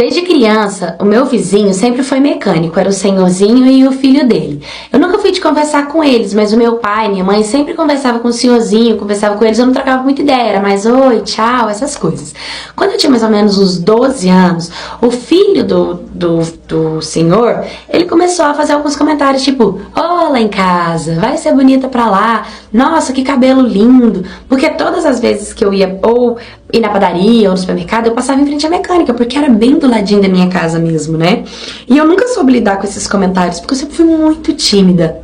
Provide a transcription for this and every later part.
Desde criança, o meu vizinho sempre foi mecânico, era o senhorzinho e o filho dele. Eu nunca fui de conversar com eles, mas o meu pai e minha mãe sempre conversava com o senhorzinho, conversava com eles, eu não trocava muita ideia, era mais oi, tchau, essas coisas. Quando eu tinha mais ou menos uns 12 anos, o filho do senhor, ele começou a fazer alguns comentários tipo, ó, lá em casa, vai ser bonita pra lá, nossa, que cabelo lindo, porque todas as vezes que eu ia ou ir na padaria ou no supermercado, eu passava em frente à mecânica, porque era bem do ladinho da minha casa mesmo, né? E eu nunca soube lidar com esses comentários, porque eu sempre fui muito tímida.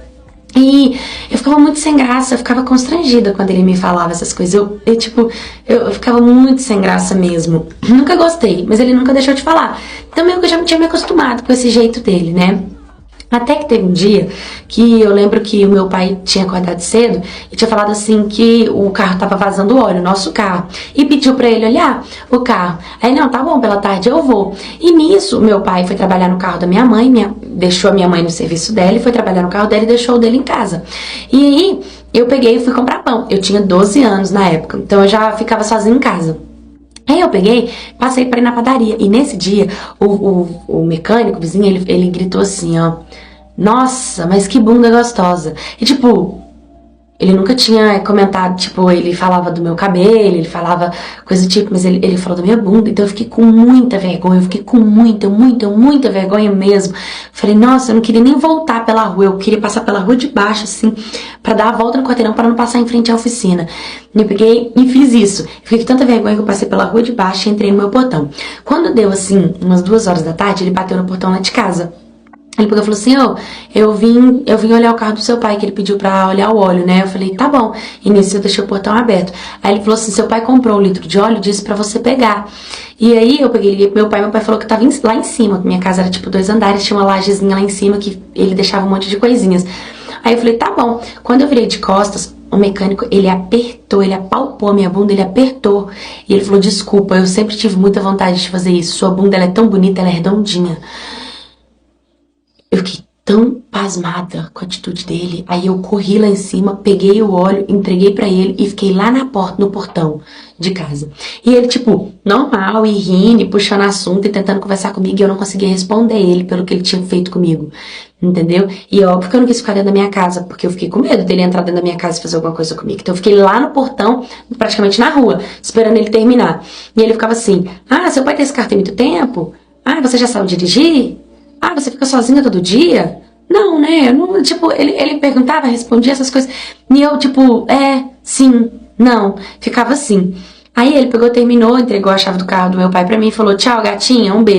E eu ficava muito sem graça, eu ficava constrangida quando ele me falava essas coisas. Eu ficava muito sem graça mesmo. Nunca gostei, mas ele nunca deixou de falar. Então meio que eu já tinha me acostumado com esse jeito dele, né? Até que teve um dia que eu lembro que o meu pai tinha acordado cedo e tinha falado assim que o carro tava vazando óleo, o nosso carro, e pediu pra ele olhar o carro. Aí, não, tá bom, pela tarde eu vou. E nisso, meu pai foi trabalhar no carro da minha mãe, deixou a minha mãe no serviço dela e foi trabalhar no carro dela e deixou o dele em casa. E aí, eu peguei e fui comprar pão. Eu tinha 12 anos na época, então eu já ficava sozinha em casa. Aí eu peguei, passei pra ir na padaria. E nesse dia, o mecânico, o vizinho, ele gritou assim, ó. Nossa, mas que bunda gostosa. E tipo, ele nunca tinha comentado, tipo, ele falava do meu cabelo, ele falava coisa do tipo, mas ele falou da minha bunda. Então eu fiquei com muita vergonha, eu fiquei com muita vergonha mesmo. Falei, nossa, eu não queria nem voltar pela rua, eu queria passar pela rua de baixo, assim, pra dar a volta no quarteirão, pra não passar em frente à oficina. E eu peguei e fiz isso. Eu fiquei com tanta vergonha que eu passei pela rua de baixo e entrei no meu portão. Quando deu, assim, umas 2 horas da tarde, ele bateu no portão lá de casa. Ele pegou e falou assim, eu vim olhar o carro do seu pai, que ele pediu pra olhar o óleo, né? Eu falei, tá bom. E nisso eu deixei o portão aberto. Aí ele falou assim, seu pai comprou 1 litro de óleo, disse pra você pegar. E aí eu peguei, liguei pro meu pai falou que tava lá em cima, minha casa era tipo 2 andares, tinha uma lajezinha lá em cima que ele deixava um monte de coisinhas. Aí eu falei, tá bom. Quando eu virei de costas, o mecânico, ele apertou, ele apalpou a minha bunda, ele apertou. E ele falou, desculpa, eu sempre tive muita vontade de fazer isso. Sua bunda, ela é tão bonita, ela é redondinha. Eu fiquei tão pasmada com a atitude dele. Aí eu corri lá em cima, peguei o óleo, entreguei pra ele e fiquei lá na porta, no portão de casa. E ele, tipo, normal, e rindo, e puxando assunto e tentando conversar comigo, e eu não conseguia responder ele pelo que ele tinha feito comigo. Entendeu? E óbvio que eu não quis ficar dentro da minha casa, porque eu fiquei com medo dele entrar dentro da minha casa e fazer alguma coisa comigo. Então eu fiquei lá no portão, praticamente na rua, esperando ele terminar. E ele ficava assim, seu pai tem esse carro tem muito tempo? Você já sabe dirigir? Você fica sozinha todo dia? Não, né? Eu não, tipo, ele perguntava, respondia essas coisas. E eu, tipo, sim, não. Ficava assim. Aí ele pegou, terminou, entregou a chave do carro do meu pai pra mim e falou, tchau, gatinha, um beijo.